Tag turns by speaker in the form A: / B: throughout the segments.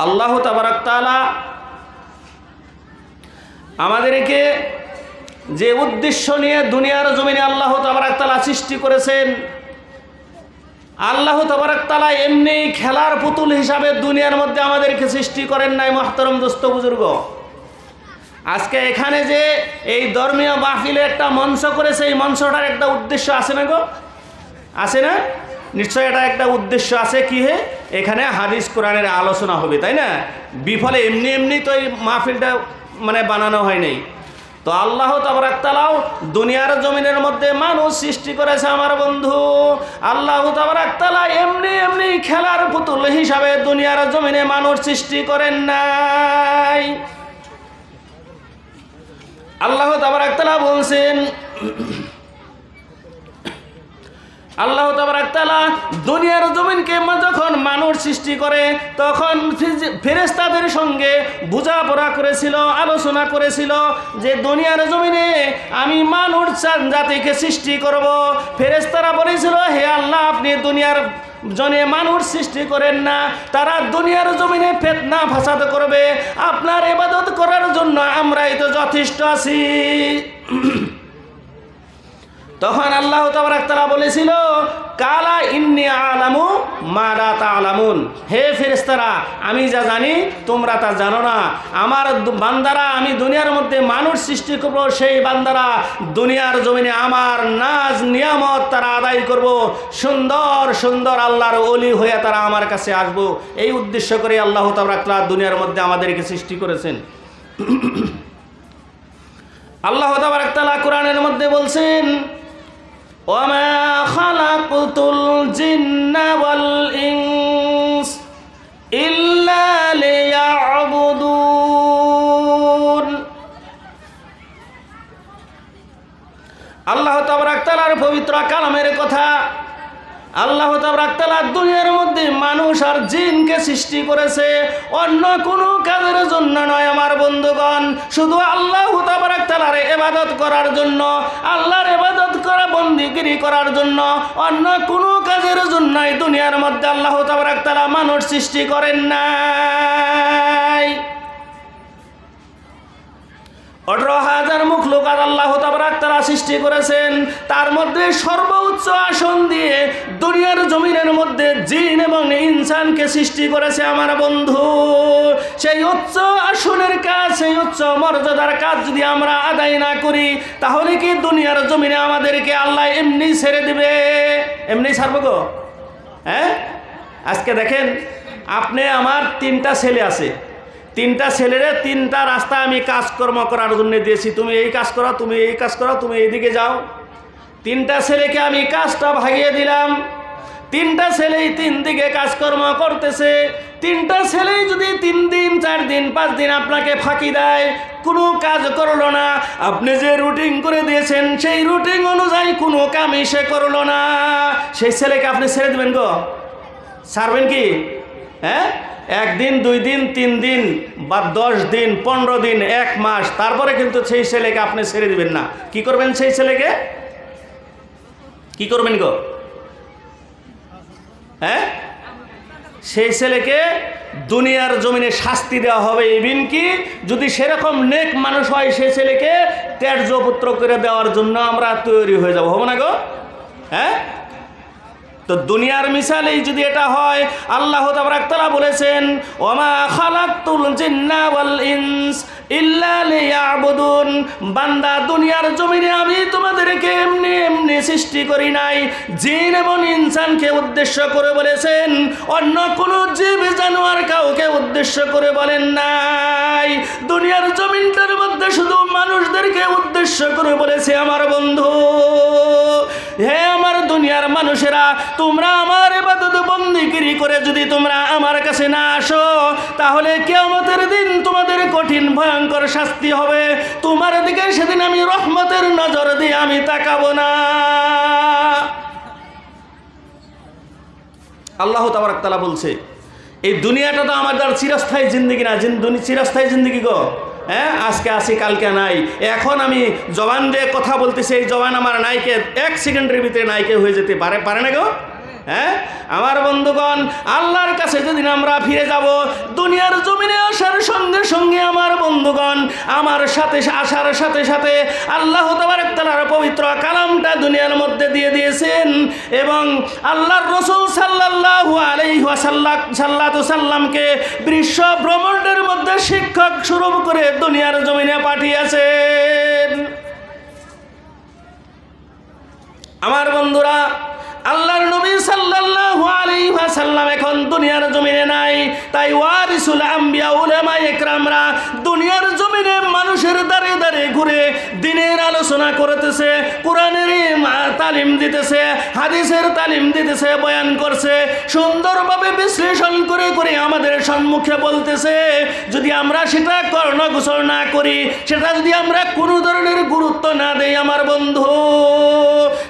A: আল্লাহ তাবারক তাআলা আমাদেরকে যে উদ্দেশ্য নিয়ে দুনিয়ার জমিনে আল্লাহ তাবারক তাআলা সৃষ্টি করেছেন, আল্লাহ তাবারক তাআলা এমনি খেলার পুতুল হিসাবে দুনিয়ার মধ্যে আমাদেরকে সৃষ্টি করেন নাই। মুহতারাম দোস্ত বুজুর্গ, আজকে এখানে যে এই ধর্মীয় মাহফিলে একটা মঞ্চ করেছে, এই মঞ্চটার একটা উদ্দেশ্য আছে না গো? আছে না? নিশ্চয় এটা একটা উদ্দেশ্য আছে। কি হে, এখানে হাদিস কোরআনের আলোচনা হবে, তাই না? বিফলে এমনি এমনি তো এই মাহফিলটা মানে বানানো হয় নাই। তো আল্লাহ তাবারক তাআলাও দুনিয়ার জমিনের মধ্যে মানুষ সৃষ্টি করেছে আমার বন্ধু। আল্লাহ তাবারক তাআলা এমনি এমনি খেলার পুতুল হিসাবে দুনিয়ার জমিনে মানুষ সৃষ্টি করেন নাই। আল্লাহ তাবারক তাআলা বলছেন, আল্লাহ তাবারক তাআলা দুনিয়ার জমিনকে যখন মানুষ সৃষ্টি করে তখন ফেরেশতাদের সঙ্গে বোঝাপড়া করেছিল, আলোচনা করেছিল যে দুনিয়ার জমিনে আমি মানুষ জাতিকে সৃষ্টি করব। ফেরেশতারা বলেছিল, হে আল্লাহ, আপনি দুনিয়ার জনে মানুষ সৃষ্টি করেন না, তারা দুনিয়ার জমিনে ফিতনা ফাসাদ করবে, আপনার ইবাদত করার জন্য আমরাই তো যথেষ্ট আছি। তখন আল্লাহ তাবারক তাআলা বলেছিল, কালা ইন্নী আলামু মা লা তা'লামুন, হে ফেরেশতারা, আমি যা জানি তোমরা তা জানো না। আমার বান্দারা, আমি দুনিয়ার মধ্যে মানুষ সৃষ্টি করব, সেই বান্দারা দুনিয়ার জমিনে আমার নাজ নিয়ামত তারা আদায় করব, সুন্দর সুন্দর আল্লাহর ওলি হয়ে তারা আমার কাছে আসবো। এই উদ্দেশ্য করে আল্লাহ তাবারক তাআলা দুনিয়ার মধ্যে আমাদেরকে সৃষ্টি করেছেন। আল্লাহ তাবারক তাআলা কোরআনের মধ্যে বলছেন, ওয়ামা খালাকতুল জিন্না ওয়াল ইনস ইল্লা লিয়াবুদুন। আল্লাহ তাবারক তাআলার পবিত্র কালামের কথা। আল্লাহ তাবারক তাআলা দুনিয়ার মধ্যে মানুষ আর জিনকে সৃষ্টি করেছে অন্য কোনো কাজের জন্য নয় আমার বন্ধুগণ, শুধু আল্লাহ তাবারক তাআলার ইবাদত করার জন্য, আল্লাহর ইবাদত করা, বন্দেগী করার জন্য, অন্য কোনো কাজের জন্যই দুনিয়ার মধ্যে আল্লাহ তাবারক তাআলা মানুষ সৃষ্টি করেন নাই। 18,000 মখলুকাত আল্লাহ তাবারক তাআলা সৃষ্টি করেছেন, তার মধ্যে সর্বোচ্চ আসন দিয়ে দুনিয়ার জমিনের মধ্যে জিন এবং ইনসানকে সৃষ্টি করেছে আমার বন্ধু। সেই উচ্চ আসনের কাজ, সেই উচ্চ মর্যাদার কাজ যদি আমরা আদায় না করি, তাহলে কি দুনিয়ার জমিনে আমাদেরকে আল্লাহ এমনি ছেড়ে দিবে? এমনি ছাড়বো গো? হ্যাঁ, আজকে দেখেন, আপনি আমার 3টা ছেলে আছে, 3টা ছেলেরে 3টা রাস্তা আমি কাজকর্ম করার জন্য দিয়েছি, তুমি এই কাজ করো, তুমি এই কাজ করো, তুমি এইদিকে যাও। 3টা ছেলেকে আমি কাজটা ভাগিয়ে দিলাম, 3টা ছেলেই 3 দিকে কাজকর্ম করতেছে। 3টা ছেলেই যদি 3 দিন 4 দিন 5 দিন আপনাকে ফাঁকি দেয়, কোনো কাজ করলো না, আপনি যে রুটিন করে দিয়েছেন সেই রুটিন অনুযায়ী কোনো কামই সে করলো না, সেই ছেলেকে আপনি ছেড়ে দেবেন গো? ছাড়বেন কি? হ্যাঁ, 1 দিন 2 দিন 3 দিন বা 10 দিন 15 দিন 1 মাস, তারপরে কিন্তু সেই ছেলেকে আপনি ছেড়ে দিবেন না। কি করবেন সেই ছেলেকে? কি করবেন গো? হ্যাঁ, সেই ছেলেকে দুনিয়ার জমিনে শাস্তি দেওয়া হবে। ইভিন কি যদি সেরকম নেক মানুষ হয়, সেই ছেলেকে ত্যায্য পুত্র করে দেওয়ার জন্য আমরা তৈরি হয়ে যাব, হবে না গো? হ্যাঁ, তো দুনিয়ার মিসালেই যদি এটা হয়, আল্লাহ তাবারক তাআলা বলেছেন, ওমা খালাকতুল জিন্না ওয়াল ইনস ইল্লা লিয়াবুদুন, বান্দা দুনিয়ার জমিনে আমি তোমাদেরকে এমনি এমনি সৃষ্টি করি নাই। জিন এবং ইনসানকে উদ্দেশ্য করে বলেছেন, অন্য কোনো জীব জানোয়ার কাউকে উদ্দেশ্য করে বলেন নাই। দুনিয়ার জমিনটার মধ্যে শুধু মানুষদেরকে উদ্দেশ্য করে বলেছে আমার বন্ধু, হে আমার দুনিয়ার মানুষেরা, তোমরা আমার ইবাদত বন্দেগী করে যদি তোমরা আমার কাছে না আসো, তাহলে কিয়ামতের দিন তোমাদের কঠিন ভয়ঙ্কর শাস্তি হবে। তোমার দিকে সেদিন আমি রহমতের নজর দিয়ে আমি তাকাবো না। আল্লাহ তাবারক তাআলা বলছে, এই দুনিয়াটা তো আমাদের চিরস্থায়ী জিন্দেগি না, চিরস্থায়ী জিন্দেগি গো। হ্যাঁ, আজকে আসি কালকে নাই। এখন আমি জবান দিয়ে কথা বলতেছি, এই জবান আমার নাইকে 1 সেকেন্ডের ভিতরে নাইকে হয়ে যেতে পারে না গো। হ্যাঁ, আমার বন্ধুগণ, আল্লাহর কাছে যেদিন আমরা ফিরে যাব, দুনিয়ার জমিনে আসার সঙ্গে সঙ্গে আমার বন্ধুগণ, আমার সাথে আসার সাথে সাথে আল্লাহ তাবারক তাআলার পবিত্র কালামটা দুনিয়ার মধ্যে দিয়ে দিয়েছেন এবং আল্লাহর রাসূল সাল্লাল্লাহু আলাইহি ওয়াসাল্লামকে বিশ্ব ব্রহ্মাণ্ডের মধ্যে শিক্ষক স্বরূপ করে দুনিয়ার জমিনে পাঠিয়েছেন। আমার বন্ধুরা, আল্লাহর নবী সাল্লাল্লাহু আলাইহি ওয়াসাল্লাম এখন দুনিয়ার জমিনে নাই, তাই ওয়ারিসুল আম্বিয়া উলামায়ে ইকরামরা দুনিয়ার জমিনে মানুষের দ্বারে দ্বারে ঘুরে দ্বীনের আলোচনা করতেছে, কোরআনের তালিম দিতেছে, হাদিসের তালিম দিতেছে, বয়ান করছে, সুন্দরভাবে বিশ্লেষণ করে করে আমাদের সম্মুখে বলতেছে। যদি আমরা সেটা কর্ণগোচর না করি, সেটা যদি আমরা কোনো ধরনের গুরুত্ব না দেই আমার বন্ধু,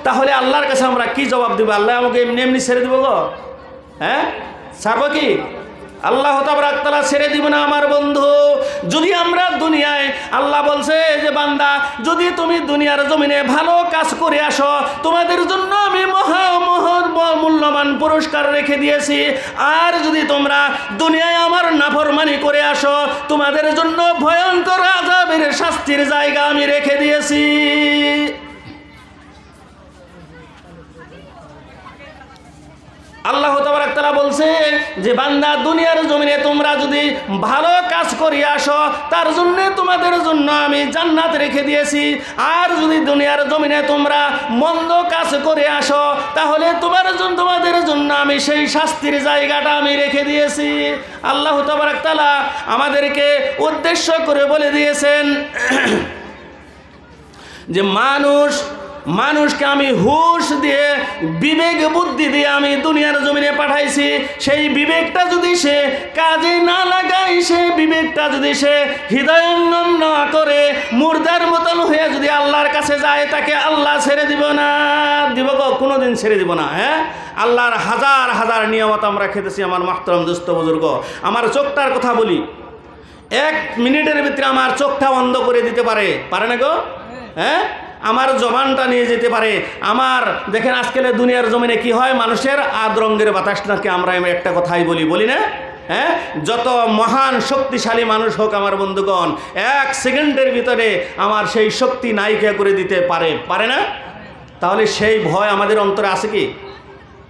A: তাহলে আল্লাহর কাছে আমরা কি জবাব দেব? আল্লাহ আমাকে এমনি এমনি ছেড়ে দিব গো? হ্যাঁ, ছাড়বো কি? আল্লাহ তাবারক তাআলা ছেড়ে দিব না আমার বন্ধু। যদি আমরা দুনিয়ায়, আল্লাহ বলছে যে বান্দা, যদি তুমি দুনিয়ার জমিনে ভালো কাজ করে আসো, তোমাদের জন্য আমি মূল্যবান পুরস্কার রেখে দিয়েছি। আর যদি তোমরা দুনিয়ায় আমার নাফরমানি করে আসো, তোমাদের জন্য ভয়ঙ্কর আযাবের শাস্তির জায়গা আমি রেখে দিয়েছি। আল্লাহ তাবারক তাআলা বলছে যে বান্দা, দুনিয়ার জমিনে তোমরা যদি ভালো কাজ করে আসো, তার জন্য তোমাদের জন্য আমি জান্নাত রেখে দিয়েছি। আর যদি দুনিয়ার জমিনে তোমরা মন্দ কাজ করে আসো, তাহলে তোমাদের জন্য আমি সেই শাস্তির জায়গাটা আমি রেখে দিয়েছি। আল্লাহ তাবারক তাআলা আমাদেরকে উদ্দেশ্য করে বলে দিয়েছেন যে মানুষকে আমি হুঁশ দিয়ে, বিবেক বুদ্ধি দিয়ে আমি দুনিয়ার জমিনে পাঠাইছি। সেই বিবেকটা যদি সে কাজে না লাগায়, সেই বিবেকটা যদি সে হৃদয়ঙ্গম না করে মুর্দার মতন হয়ে যদি আল্লাহর কাছে যায়, তাকে আল্লাহ ছেড়ে দিব না। দিব গো? কোনোদিন ছেড়ে দিব না। হ্যাঁ, আল্লাহর হাজার হাজার নিয়ামত আমরা খেতেছি আমার মাহতারাম দোস্ত বুজুর্গ। আমার চোখটার কথা বলি, 1 মিনিটের ভিতরে আমার চোখটা বন্ধ করে দিতে পারে না গো? হ্যাঁ, আমার জবানটা নিয়ে যেতে পারে। আমার দেখেন আজকাল দুনিয়ার জমিনে কি হয়, মানুষের আদরঙ্গের বাতাস নাকি আমরা একটা কথাই বলি না? হ্যাঁ, যত মহান শক্তিশালী মানুষ হোক আমার বন্ধুগণ, 1 সেকেন্ডের ভিতরে আমার সেই শক্তি নাইকা করে দিতে পারে না? তাহলে সেই ভয় আমাদের অন্তরে আছে কি?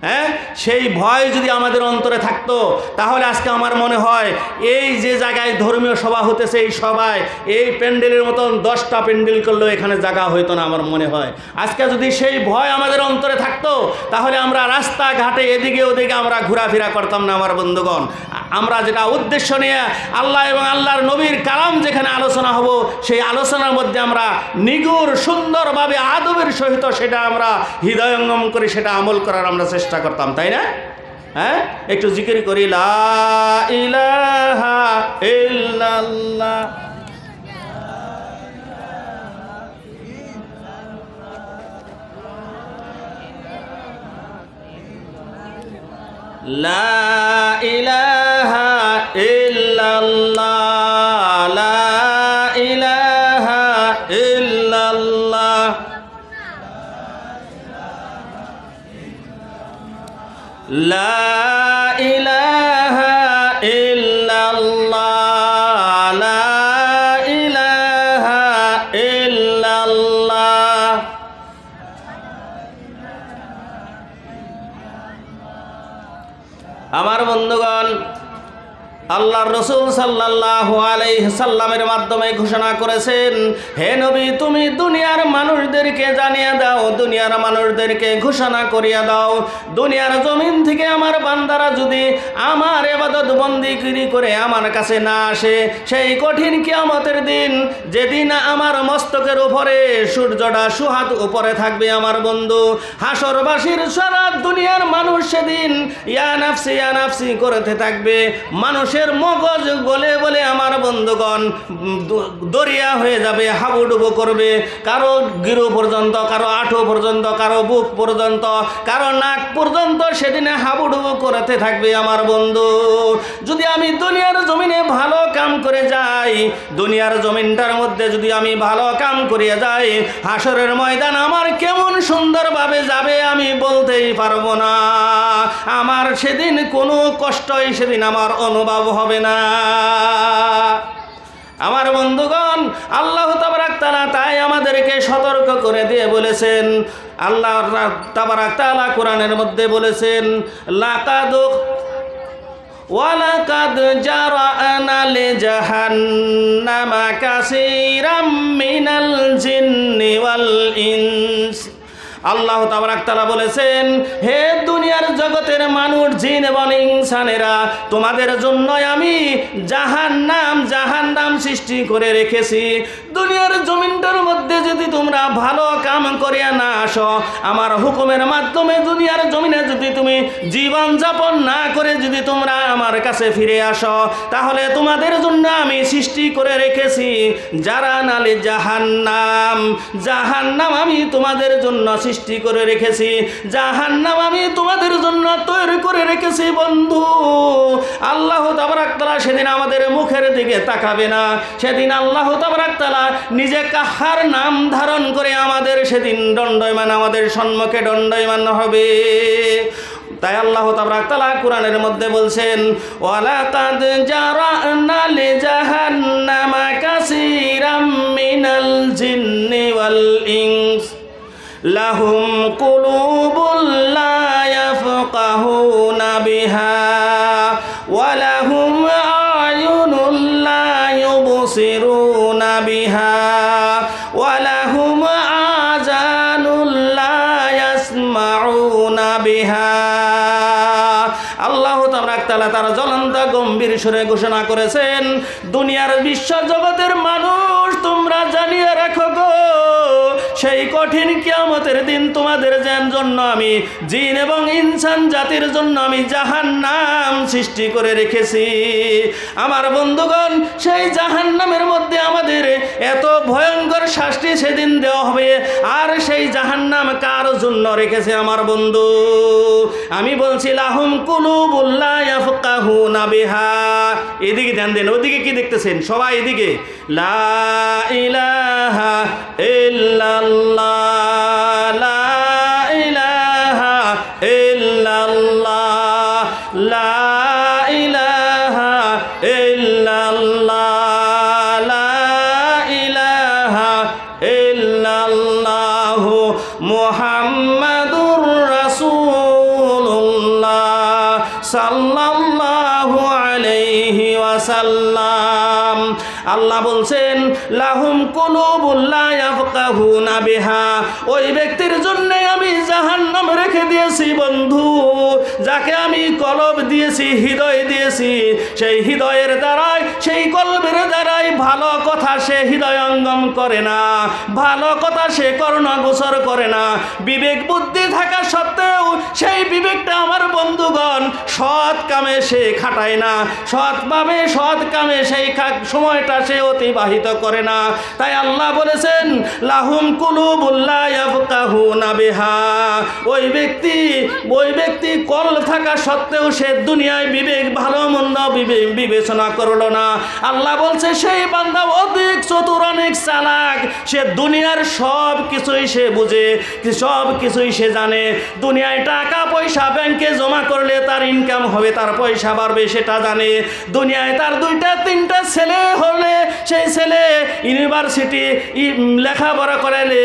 A: হ্যাঁ, সেই ভয় যদি আমাদের অন্তরে থাকতো, তাহলে আজকে আমার মনে হয় এই যে জায়গায় ধর্মীয় সভা হতেছে, এই সভায় এই প্যান্ডেলের মতন 10টা প্যান্ডেল করলেও এখানে জায়গা হইতো না আমার মনে হয়। আজকে যদি সেই ভয় আমাদের অন্তরে থাকতো, তাহলে আমরা রাস্তাঘাটে এদিকে ওদিকে আমরা ঘোরাফেরা করতাম না আমার বন্ধুগণ। আমরা যেটা উদ্দেশ্য নিয়ে আল্লাহ এবং আল্লাহর নবীর কালাম যেখানে আলোচনা হব, সেই আলোচনার মধ্যে আমরা নিগুড় সুন্দরভাবে আদবের সহিত সেটা আমরা হৃদয়ঙ্গম করে সেটা আমল করার আমরা চেষ্টা করতাম, তাই না? হ্যাঁ, একটু জিকির করি, লা ইলাহা ইল্লাল্লাহ, লা ইলাহা ইল্লাল্লাহ, লা ইলাহা ইল্লাল্লাহ, লা ইলাহা ইল্লাল্লাহ, লা ইলাহা ইল্লাল্লাহ। আমার বন্ধুগণ, আল্লাহর রাসূল সাল্লাল্লাহু আলাইহি সাল্লামের মাধ্যমে ঘোষণা করেছেন, হে নবী, তুমি দুনিয়ার মানুষদেরকে জানিয়ে দাও, দুনিয়ার মানুষদেরকে ঘোষণা করিয়ে দাও, দুনিয়ার জমিন থেকে আমার বান্দারা যদি আমার ইবাদত বন্দেগী করে আমার কাছে না আসে, সেই কঠিন কিয়ামতের দিন, যেদিন আমার মস্তকের উপরে সূর্যটা সুহাত উপরে থাকবে আমার বন্ধু, হাসরবাসীর সারা দুনিয়ার মানুষ সেদিন ইয়া নাফসি করতে থাকবে। মানুষের মগজ গলে বলে আমার বন্ধুগণ দরিয়া হয়ে যাবে, হাবুডুবু করবে, কারো গিরু পর্যন্ত, কারো আঁঠু পর্যন্ত, কারো বুক পর্যন্ত, কারো নাক পর্যন্ত সেদিনে হাবুডুবু করতে থাকবে আমার বন্ধু। যদি আমি দুনিয়ার জমিনে ভালো কাম করে যাই, দুনিয়ার জমিনটার মধ্যে যদি আমি ভালো কাম করে যাই, হাসরের ময়দান আমার কেমন সুন্দরভাবে যাবে আমি বলতেই পারবো না। আমার সেদিন কোনো কষ্টই সেদিন আমার অনুভব হবে না। আমার বন্ধুগণ, আল্লাহ তাবারাক তাআলা তাই আমাদেরকে সতর্ক করে দিয়ে বলেছেন, আল্লাহ তাবারাক তাআলা কোরআনের মধ্যে বলেছেন, ওয়ালাকাদ জারা'না লিজাহান্নামা কাসীরাম মিনাল জিন্নি ওয়াল ইনস। আল্লাহ তাবারাক তাআলা বলেছেন, হে দুনিয়ার জগতের মানুষ, জিন এবং ইনসানেরা, তোমাদের জন্য আমি জাহান্নাম সৃষ্টি করে রেখেছি। দুনিয়ার জমিনটার মধ্যে যদি তোমরা ভালো কাম করিয়া না আসো, আমার হুকুমের মাধ্যমে দুনিয়ার জমিনে যদি তুমি জীবন যাপন না করে যদি তোমরা আমার কাছে ফিরে আসো, তাহলে তোমাদের জন্য আমি সৃষ্টি করে রেখেছি জারা'না জাহান্নাম আমি তোমাদের জন্য সৃষ্টি করে রেখেছি, জাহান্নাম আমি তোমাদের জন্য তৈরি করে রেখেছি। বন্ধু, আল্লাহ তাবারাক তাআলা সেদিন আমাদের মুখের দিকে তাকাবে না, সেদিন আল্লাহ তাবারাক তাআলা নিজে কাহার নাম ধারণ করে আমাদের সেদিন দণ্ডায়মান, আমাদের সম্মুখে দণ্ডায়মান হবে। তাই আল্লাহ তাবারাক তাআলা কোরআনের মধ্যে বলছেন, ওয়ালাকাদ জারা'না লিজাহান্নামা কাসীরাম মিনাল জিন্নি ওয়াল ইনস লাহুম কুলুবুল লা ইয়াফকাহুনা বিহা ওয়া লাহুম আ'য়ুনুল লা ইউবসিরুনা বিহা ওয়া লাহুম আযানুল লা ইয়াসমাউনা বিহা। আল্লাহ তাবারাক তাআলা তার জ্বলন্ত গম্ভীর সুরে ঘোষণা করেছেন, দুনিয়ার বিশ্ব জগতের মানুষ, তোমরা জানিয়ে রাখো গো, সেই কঠিন কিয়ামতের দিন তোমাদের জন্য আমি জিন এবং ইনসান জাতির জন্য আমি জাহান্নাম সৃষ্টি করে রেখেছি। আমার বন্ধুগণ, সেই জাহান্নামের মধ্যে আমাদের এত ভয়ঙ্কর শাস্তি সেদিন দেওয়া হবে। আর সেই জাহান্নাম কার জন্য রেখেছে আমার বন্ধু? আমি বলছি, লাহুম কুলুবুল লা ইয়াফকাহুনা বিহা। এদিকে ধ্যান দেন, ওদিকে কি দেখতেছেন সবাই? এদিকে লা ইলাহা ইল্লাল্লাহ, লা ইলাহা ইল্লাল্লাহ, লা ইলাহা ইল্লাল্লাহ, লা ইলাহা ইল্লাল্লাহ মুহাম্মাদুর রাসূলুল্লাহ সাল্লাল্লাহু আলাইহি ওয়াসাল্লাম। আল্লাহ বলছেন, লাহুম কুলুবুল লা ইয়াফকাহুনা বিহা। ওই ব্যক্তির জন্য আমি জাহান্নাম রেখে দিয়েছি বন্ধু, যাকে আমি কলব দিয়েছি, হৃদয় দিয়েছি। সেই হৃদয়ের দ্বারাই, সেই কলবের দ্বারাই ভালো কথা সে হৃদয়ঙ্গম করে না, ভালো কথা সে কর্ণগোচর করে না। বিবেক বুদ্ধি থাকা সত্ত্বেও সেই বিবেকটা আমার বন্ধুগণ সৎ কামে সে খাটায় না, সৎভাবে সৎ কামে সেই সময়টা সে অতিবাহিত করে না। তাই আল্লাহ বলেছেন, লাহুম কুলুবুল লা ইয়াফকাহুনা বিহা। ওই ব্যক্তি কল থাকা সত্ত্বেও সে দুনিয়ায় বিবেক ভালো মন্দ বিবেচনা করলো না। আল্লাহ বলছে, সেই বান্দা অধিক চতুর, অনেক চালাক, সে দুনিয়ার সব কিছুই সে বুঝে, সব কিছুই সে জানে। দুনিয়ায় টাকা পয়সা ব্যাংকে জমা করলে তার ইনকাম হবে, তার পয়সা বাড়বে, সেটা জানে। দুনিয়ায় তার 2টা 3টা ছেলে হলে সেই ছেলে ইউনিভার্সিটি লেখাপড়া করালে,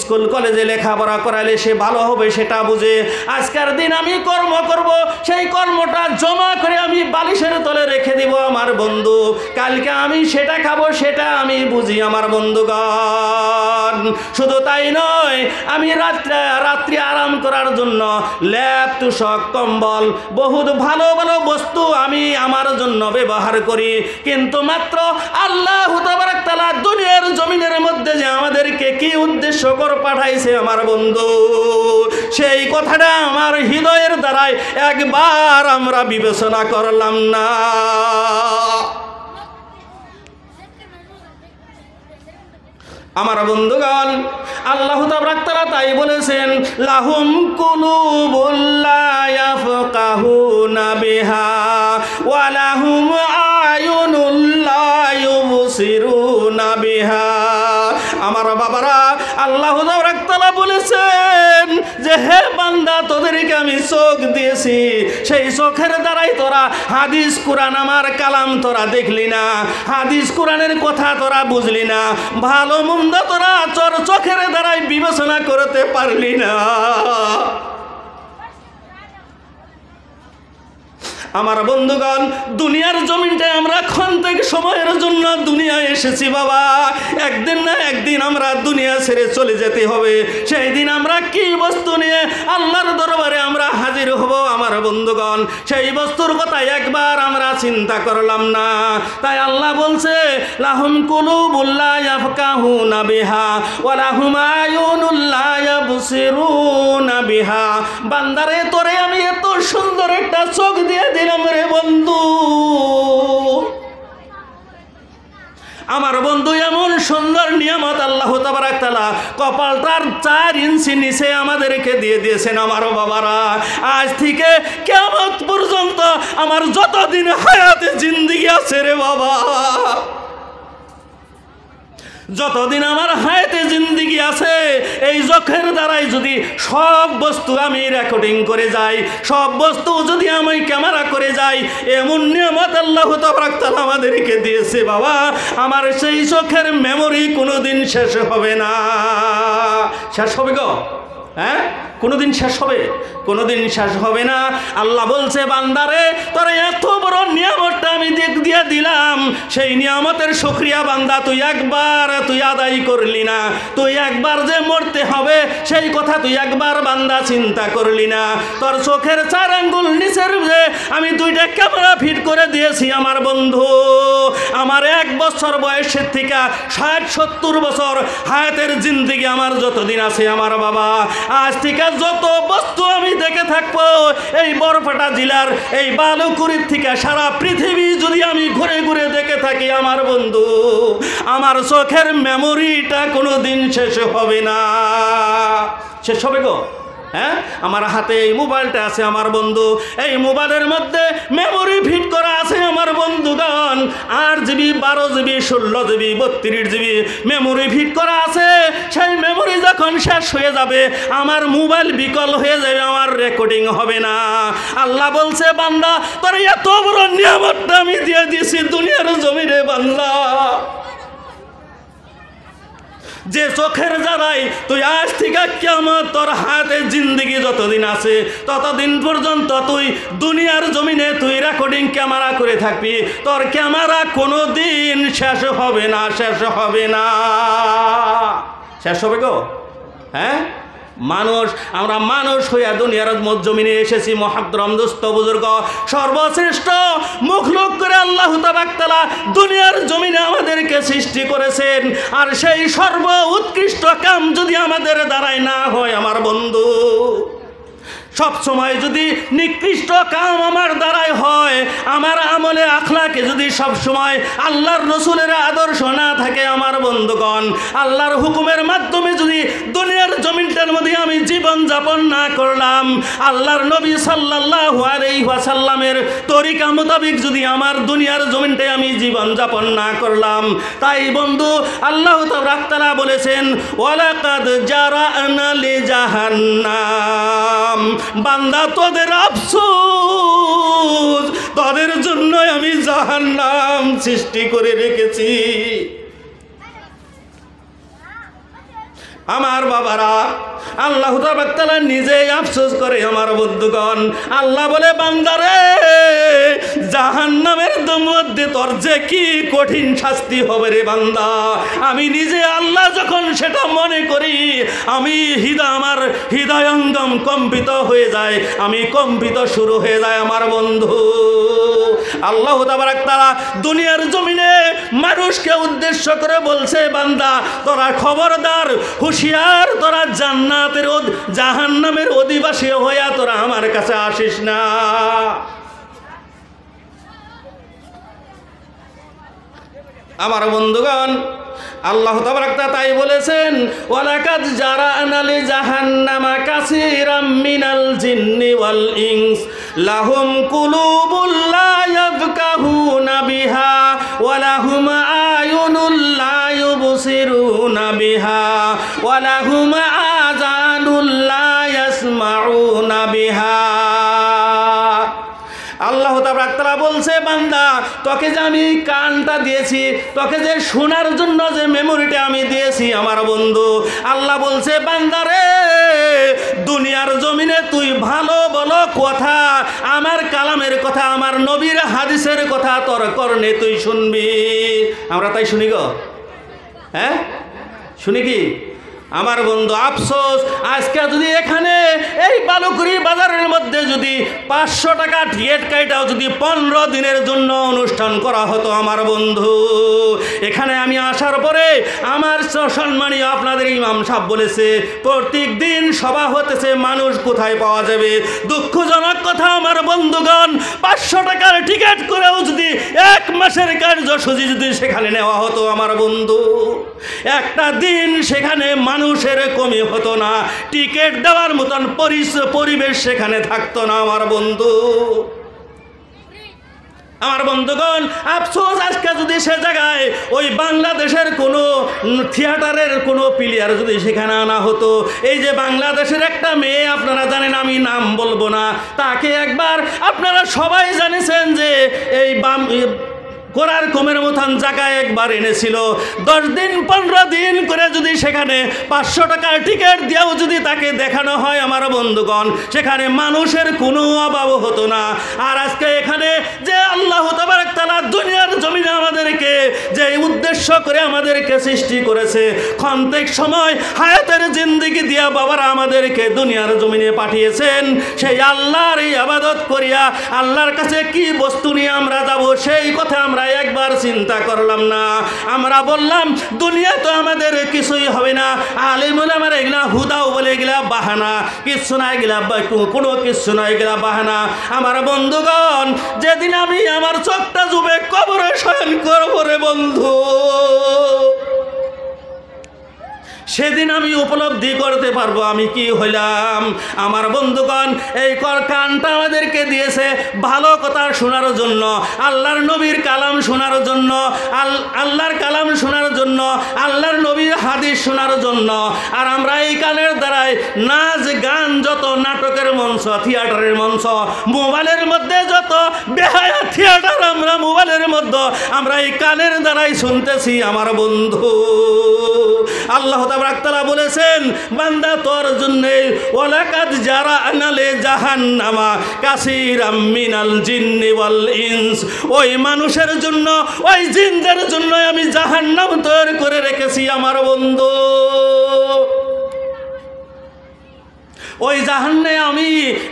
A: স্কুল কলেজে লেখাপড়া করালে সে ভালো হবে, সেটা বুঝে। আজকের দিন আমি কর্ম করব, সেই কর্মটা জমা করে আমি বালিশের তলে রেখে দিব আমার বন্ধু, কালকে আমি সেটা খাবো, সেটা আমি বুঝি আমার বন্ধুগণ। শুধু তাই নয়, আমি রাত্রি আরাম করার জন্য ল্যাপ, তুষক, কম্বল, বহুত ভালো ভালো বস্তু আমি আমার জন্য ব্যবহার করি। কিন্তু মাত্র আল্লাহ তাবারাক তাআলা দুনিয়ার জমিনের মধ্যে যে আমাদেরকে কি উদ্দেশ্য করে পাঠাইছে আমার বন্ধু, সেই কথাটা আমার হৃদয়ের দ্বারাই একবার আমরা বিবেচনা করলাম না। আমার বন্ধুগণ, আল্লাহ তাবারাক তাআলা তাই বলেছেন, লাহুম কুলুবুল লা ইয়াফকাহুনা বিহা ওয়া লাহুম আ'য়ুনুল লা ইউবসিরুনা বিহা। আমার বাবারা, আল্লাহ তাবারাক তাআলা বলেছেন, যে হে বান্দা, তোদেরকে আমি চোখ দিয়েছি, সেই চোখের দ্বারাই তোরা হাদিস কোরআন আমার কালাম তোরা দেখলি না, হাদিস কোরআনের কথা তোরা বুঝলি না, ভালো মন্দ তোরা চোখের দ্বারাই বিবেচনা করতে পারলি না। আমার বন্ধুগণ, দুনিয়ার জমিনটায় আমরা ক্ষণিক সময়ের জন্য দুনিয়ায় এসেছি বাবা। একদিন না একদিন আমরা দুনিয়া ছেড়ে চলে যেতে হবে। সেই দিন আমরা কি বস্তু নিয়ে আল্লাহর দরবারে আমরা হাজির হব আমার বন্ধুগণ, সেই বস্তুর কথা একবার আমরা চিন্তা করলাম না। তাই আল্লাহ বলছে, লাহুম কুলুবুল লা ইয়াফকাহুনা বিহা ওয়া লাহুম আয়ুনুল লা ইয়াবসিরুনা বিহা। বান্দারে, তোরে আমি এত সুন্দর একটা চোখ দিয়ে দিলাম রে বন্ধু। আমার বন্ধু, এমন সুন্দর নিয়ামত আল্লাহ তাবারাক তাআলা কপালটার 4 ইঞ্চি নিচে আমাদেরকে দিয়ে দিয়েছেন আমার বাবারা। আজ থেকে কিয়ামত পর্যন্ত আমার যতদিন হায়াতে জিন্দেগি আছে রে বাবা, যতদিন আমার হায়াতে জিন্দেগি আছে, এই চোখের দ্বারাই যদি সব বস্তু আমি রেকর্ডিং করে যাই, সব বস্তু যদি আমি ক্যামেরা করে যাই, এমন নিয়ামত আল্লাহ তাবারাক তাআলা আমাদেরকে দিয়েছে বাবা। আমার সেই চোখের মেমোরি কোনোদিন শেষ হবে না। শেষ হবে গো? হ্যাঁ, কোনোদিন শেষ হবে? কোনোদিন শেষ হবে না। আল্লাহ বলছে, বান্দারে, তোর এত বড় নিয়ামতটা আমি দিয়ে দিলাম, সেই নিয়ামতের শুকরিয়া বান্দা তুই আদায় করলি না। তুই একবার যে মরতে হবে সেই কথা তুই একবার বান্দা চিন্তা করলি না। তোর চোখের 4 আঙ্গুল নিচের যে আমি 2টা ক্যামেরা ফিট করে দিয়েছি আমার বন্ধু। আমার 1 বছর বয়সের থেকে 60-70 বছর হায়াতের জিন্দেগি আমার যতদিন আছে আমার বাবা, আজ থেকে যত বস্তু আমি দেখে থাকবো, এই বরপেটা জেলার এই বালুকুড়ির থেকে সারা পৃথিবী যদি আমি ঘুরে ঘুরে দেখে থাকি আমার বন্ধু, আমার চোখের মেমোরিটা কোনোদিন শেষ হবে না। শেষ হবে গো? হ্যাঁ, আমার হাতে এই মোবাইলটা আছে আমার বন্ধু, এই মোবাইলের মধ্যে মেমোরি ফিট করা আছে আমার বন্ধুগণ। 8 GB, 12 GB, 16 GB, 32 GB memory fit করা আছে। সেই মেমোরি যখন শেষ হয়ে যাবে, আমার মোবাইল বিকল হয়ে যাবে, আমার রেকর্ডিং হবে না। আল্লাহ বলছে, বান্দা, তোর এত বড় নিয়ামতটা আমি দিয়ে দিয়েছি দুনিয়ার জমিনে বান্দা, যে চোখের দ্বারাই তুই আজ থেকে কিয়ামত তোর হাতে জিন্দেগি যতদিন আছে ততদিন পর্যন্ত তুই দুনিয়ার জমিনে তুই রেকর্ডিং ক্যামেরা করে থাকবি। তোর ক্যামেরা কোনো দিন শেষ হবে না, শেষ হবে না। শেষ হবে গো? হ্যাঁ, আমরা মানুষ হইয়া দুনিয়ার জমিনে এসেছি মহাদ্রম দোস্ত বুজুর্গ, সর্বশ্রেষ্ঠ মুখলুক করে আল্লাহ তাবারাক তাআলা দুনিয়ার জমিনে আমাদেরকে সৃষ্টি করেছেন। আর সেই সর্ব উৎকৃষ্ট কাম যদি আমাদের দ্বারাই না হয় আমার বন্ধু, সব সময় যদি নিকৃষ্ট কাম আমার দ্বারাই হয়, আমার আমলে আখলাকে যদি সব সময় আল্লাহর রসুলের আদর্শ না থাকে আমার বন্ধুগণ, আল্লাহর হুকুমের মাধ্যমে যদি দুনিয়ার জমিনটার মধ্যে আমি জীবন যাপন না করলাম, আল্লাহর নবী সাল্লাল্লাহু আলাইহি ওয়াসাল্লামের তরিকা মোতাবেক যদি আমার দুনিয়ার জমিনটায় আমি জীবন যাপন না করলাম, তাই বন্ধু আল্লাহ তাবারাক তাআলা বলেছেন, ওয়ালাকাদ জারানা লি জাহান্নাম, বান্দা তোদের আফসোস, তোদের জন্য আমি জাহান্নাম সৃষ্টি করে রেখেছি। আমার বাবারা, আল্লাহ তাবারাক তাআলা নিজেই আফসোস করে আমার বন্ধুগণ। আল্লাহ বলে, বান্দারে, জাহান্নামের মধ্যে তোর যে কি কঠিন শাস্তি হবে রে বান্দা, আমি নিজে আল্লাহ যখন সেটা মনে করি, আমার হৃদয়ঙ্গম কম্পিত হয়ে যায়, আমি কম্পিত শুরু হয়ে যায় আমার বন্ধু। আল্লাহ তাবারাক তাআলা দুনিয়ার জমিনে মানুষকে উদ্দেশ্য করে বলছে, বান্দা তোরা খবরদার, হুঁশিয়ার, তোরা জাহান্নামের অধিবাসী হইয়া তোরা আমার কাছে আসিস না। আমার বন্ধুগণ, আল্লাহ তাবারাক তাআলা তাই বলেছেন, ওয়ালাকাদ জারানা লি জাহান্নামা কাসীরাম মিনাল জিন্নি ওয়াল ইনস লাহুম কুলুবুল লা ইয়াফকাহুনা বিহা ওয়া লাহুম আয়ুনুল লা ইউবসিরুনা বিহা ওয়া লাহুম আযানুল লা তাআলা বলছে, বান্দা তোকে যে আমি কানটা দিয়েছি, তোকে যে শোনার জন্য যে মেমোরিটা আমি দিয়েছি আমার বন্ধু, আল্লাহ বলছে বান্দা রে, দুনিয়ার জমিনে তুই ভালো বলো কথা, আমার কালামের কথা, আমার নবীর হাদিসের কথা তোর কর্ণে তুই শুনবি। আমরা তাই শুনি গো, হ্যাঁ শুনি কি আমার বন্ধু? আফসোস, আজকে যদি এখানে এই বালুকুড়ি বাজারের মধ্যে যদি 500 টাকা টিকিট কাটাও যদি 15 দিনের জন্য অনুষ্ঠান করা হতো আমার বন্ধু, এখানে আমি আসার পরে আমার সম্মানীয় আপনাদের ইমাম সাহেব বলেছে প্রত্যেক দিন সভা হতেছে, মানুষ কোথায় পাওয়া যাবে? দুঃখজনক কথা আমার বন্ধুগণ, 500 টাকার টিকিট করেও যদি 1 মাসের কার্যসূচি যদি সেখানে নেওয়া হতো আমার বন্ধু, একটা দিন সেখানে মানুষের কমই হতো না, টিকিট দেওয়ার মতন পরিবেশ সেখানে থাকতো না আমার বন্ধু। আমার বন্ধুগণ, আফসোস আজকে যদি সে জায়গায় ওই বাংলাদেশের কোনো থিয়েটারের কোনো প্লেয়ার যদি সেখানে আনা হতো, এই যে বাংলাদেশের একটা মেয়ে আপনারা জানেন, আমি নাম বলবো না, তাকে একবার আপনারা সবাই জানেছেন যে এই কোরার কমের মতন জায়গায় একবার এনেছিল, 10 দিন 15 দিন করে যদি সেখানে 500 টাকার টিকিট দিয়েও যদি তাকে দেখানো হয় আমার বন্ধুগণ, সেখানে মানুষের কোনো অভাব হতো না। আর আজকে এখানে যে আল্লাহ তাবারক তাআলা দুনিয়ার জমিনে আমাদেরকে যে উদ্দেশ্য করে আমাদেরকে সৃষ্টি করেছে, ক্ষণিক সময় হায়াতের জিন্দেগি দিয়া বাবারা আমাদেরকে দুনিয়ার জমিনে পাঠিয়েছেন, সেই আল্লাহর ইবাদত করিয়া আল্লাহর কাছে কি বস্তু নিয়ে আমরা যাব সেই কথা আমরা একবার চিন্তা করলাম না। আমরা বললাম দুনিয়া তো আমাদের কিছুই হবে না, আলেম ওলামারা এগুলা হুদাও বলে এগুলা বাহানা, কিচ্ছু না, এগুলা কোনো কিচ্ছু না, এগুলা বাহানা। আমার বন্ধুগণ, যেদিন আমি আমার চোখটা ডুবে কবরে শয়ন করব রে বন্ধু, সেদিন আমি উপলব্ধি করতে পারবো আমি কি হইলাম। আমার বন্ধুগণ, এই কানটা আমাদেরকে দিয়েছে ভালো কথা শোনার জন্য, আল্লাহর নবীর কালাম শোনার জন্য, আল্লাহর কালাম শোনার জন্য, আল্লাহর নবীর হাদিস শোনার জন্য। আর আমরা এই কানের দ্বারাই নাচ গান, যত নাটকের মঞ্চ, থিয়েটারের মঞ্চ, মোবাইলের মধ্যে যত বেহায়া থিয়েটার আমরা মোবাইলের মধ্যে আমরা এই কানের দ্বারাই শুনতেছি আমার বন্ধু। আল্লাহ তাবারক তাআলা বলেছেন, বান্দা তোর জন্য ওয়ালাকাদ জারা'না লি জাহান্নামা কাসীরাম মিনাল জিন্নি ওয়াল ইনস, ওই মানুষের জন্য, ওই জিনদের জন্য আমি জাহান্নাম তৈরি করে রেখেছি আমার বন্ধু। ওই জাহান্নে আমি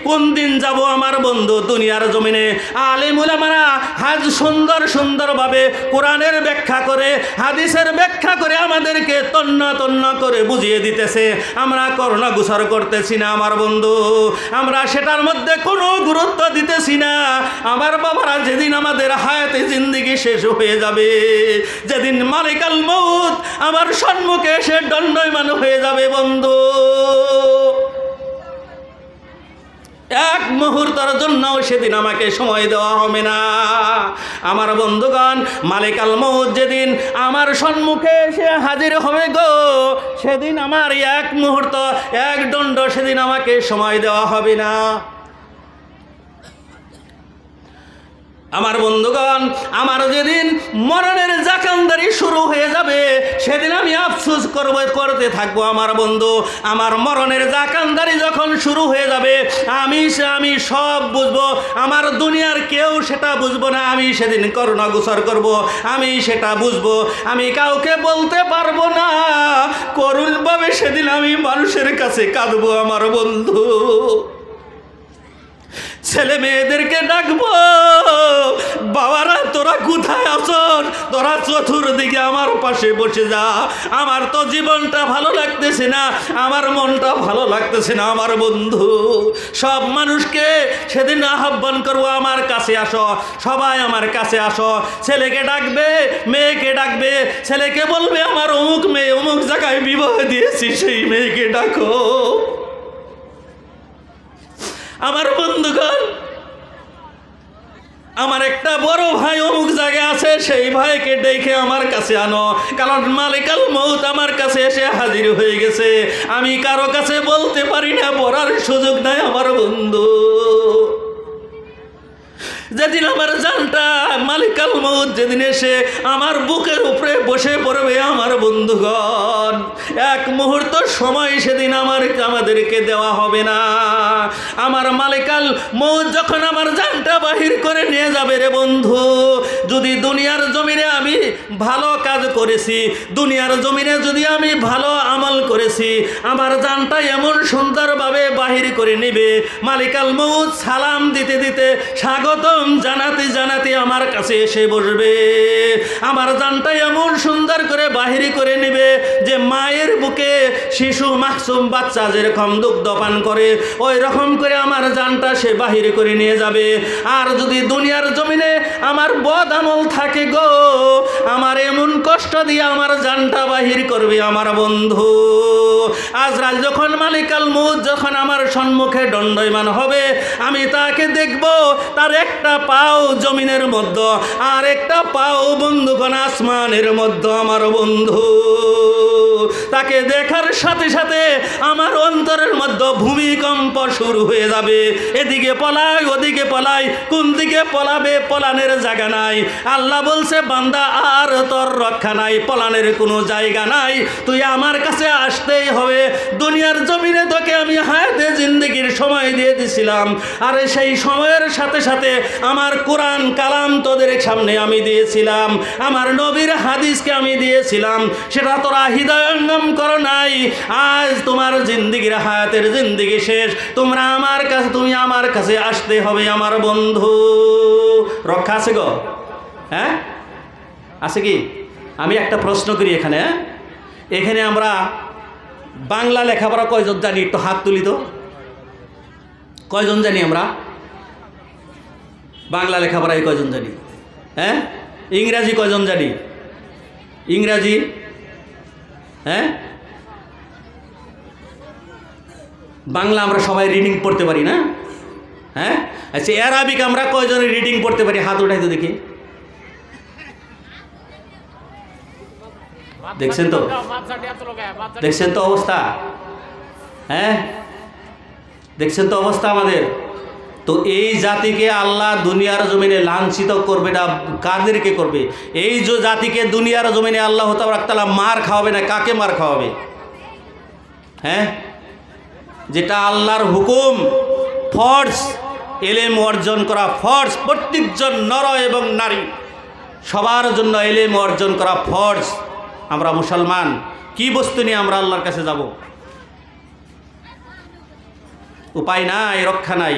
A: কোন দিন যাব আমার বন্ধু? দুনিয়ার জমিনে আলেম ওলামারা হাজ সুন্দর সুন্দরভাবে কোরআনের ব্যাখ্যা করে, হাদিসের ব্যাখ্যা করে আমাদেরকে তন্ন তন্ন করে বুঝিয়ে দিতেছে, আমরা করোনা গোসর করতেছি না আমার বন্ধু, আমরা সেটার মধ্যে কোনো গুরুত্ব দিতেছি না। আমার বাবারা, যেদিন আমাদের হায়াতে জিন্দেগি শেষ হয়ে যাবে, যেদিন মালিকাল মউত আমার সম্মুখে এসে দণ্ডায়মান হয়ে যাবে বন্ধু, এক মুহূর্তের জন্য সেদিন আমাকে সময় দেওয়া হবে না আমার বন্ধুগণ। মালিকাল মউত যেদিন আমার সম্মুখে এসে হাজির হবে গো, সেদিন আমার এক মুহূর্ত, এক দণ্ড সেদিন আমাকে সময় দেওয়া হবে না আমার বন্ধুগণ। আমার যেদিন মরণের জাকান্দারি শুরু হয়ে যাবে, সেদিন আমি আফসোস করতে থাকবো আমার বন্ধু। আমার মরণের জাকান্দারি যখন শুরু হয়ে যাবে, আমি সব বুঝবো, আমার দুনিয়ার কেউ সেটা বুঝবো না। আমি সেদিন করোনা গোসর করব, আমি সেটা বুঝবো, আমি কাউকে বলতে পারবো না। করুণভাবে সেদিন আমি মানুষের কাছে কাঁদবো আমার বন্ধু। ছেলে মেয়েদেরকে ডাকবো, বাবারা তোরা কোথায় আছন? তোরা চতুর্দিকে আমার পাশে বসে যা, আমার তো জীবনটা ভালো লাগতেছে না, আমার মনটা ভালো লাগতেছে না আমার বন্ধু। সব মানুষকে সেদিন আহ্বান করবো, আমার কাছে আসো, সবাই আমার কাছে আসো। ছেলেকে ডাকবে, মেয়েকে ডাকবে, ছেলেকে বলবে আমার অমুক মেয়ে অমুক জায়গায় বিবাহ দিয়েছি, সেই মেয়েকে ডাকো। আমার বন্ধুগণ, আমার একটা বড় ভাই অমুক জায়গায় আছে, সেই ভাইকে ডেকে আমার কাছে আনো, কারণ মালিকাল মউত আমার কাছে এসে হাজির হয়ে গেছে। আমি কারো কাছে বলতে পারি না, বলার সুযোগ নাই আমার বন্ধু। যেদিন আমার জানটা মালিকাল মউত যেদিন এসে আমার বুকের উপরে বসে পড়বে আমার বন্ধুগণ, এক মুহূর্ত সময় সেদিন আমাদেরকে দেওয়া হবে না। আমার মালিকাল মউত যখন আমার জানটা বাহির করে নিয়ে যাবে রে বন্ধু, যদি দুনিয়ার জমিনে আমি ভালো কাজ করেছি, দুনিয়ার জমিনে যদি আমি ভালো আমল করেছি, আমার জানটা এমন সুন্দরভাবে বাহির করে নেবে, মালিকাল মউত সালাম দিতে দিতে স্বাগতম জানাতে জানাতে আমার কাছে এসে বসবে। আমার জানটা এমন সুন্দর করে বাহির করে নেবে যে মায়ের বুকে শিশু মাসুম বাচ্চা যেরকম দুগ্ধ পান করে ওই রকম করে আমার জানটা সে বাহির করে নিয়ে যাবে। আর যদি দুনিয়ার জমিনে আমার বদ আমল থাকে গো, আমার এমন কষ্ট দিয়ে আমার জানটা বাহির করবে আমার বন্ধু। আজরাইল যখন মালিকাল মউত যখন আমার সম্মুখে দণ্ডায়মান হবে, আমি তাকে দেখব, তার একটা পাও জমিনের মধ্যে আর একটা পাও বন্ধুগণ আসমানের মধ্যে আমার বন্ধু। তাকে দেখার সাথে সাথে আমার অন্তরের মধ্যে ভূমিকম্প শুরু হয়ে যাবে। এদিকে পলাই ওদিকে পলাই, কোন দিকে পলাবে পলানের জায়গা নাই। আল্লাহ বলছে বান্দা আর তোর রক্ষা নাই, পলানের কোনো জায়গা নাই, তুই আমার কাছে আসতেই হবে। দুনিয়ার জমিনে তোকে আমি হায়াতে জিন্দেগির সময় দিয়ে দিছিলাম, আর সেই সময়ের সাথে সাথে আমার কোরআন কালাম তোদের সামনে আমি দিয়েছিলাম, আমার নবীর হাদিসকে আমি দিয়েছিলাম, সেটা তোরা হৃদয়ঙ্গম করো নাই। আজ তোমার জিন্দেগির হায়াতের জিন্দেগি শেষ, তুমি আমার কাছে আসতে হবে আমার বন্ধু। রক্ষা আছে গো? হ্যাঁ আছে কি? আমি একটা প্রশ্ন করি এখানে, এখানে আমরা বাংলা লেখাপড়া কয়জন জানি? একটু হাত তুলি তো, কয়জন জানি আমরা বাংলা লেখাপড়ায় কয়জন জানি? হ্যাঁ ইংরাজি কয়জন জানি? ইংরাজি হ্যাঁ বাংলা আমরা সবাই রিডিং পড়তে পারি না? হ্যাঁ আচ্ছা অ্যারাবিক আমরা কয়জন রিডিং পড়তে পারি? হাত উঠাই তো দেখি। দেখছেন তো, দেখছেন তো অবস্থা? হ্যাঁ দেখছেন তো অবস্থা আমাদের। তো এই জাতিকে আল্লাহ দুনিয়ার জমিনে লাঞ্ছিত করবে না, কাদেরকে করবে? এই যে জাতিকে দুনিয়ার জমিনে আল্লাহ তাআলা মার খাওয়াবে না, কাকে মার খাওয়াবে? হ্যাঁ যেটা আল্লাহর হুকুম, ফরজ এলেম অর্জন করা ফরজ, প্রত্যেকজন নর এবং নারী সবার জন্য এলেম অর্জন করা ফরজ। আমরা মুসলমান, কি বস্তু নিয়ে আমরা আল্লাহর কাছে যাব? উপায় নাই, রক্ষা নাই।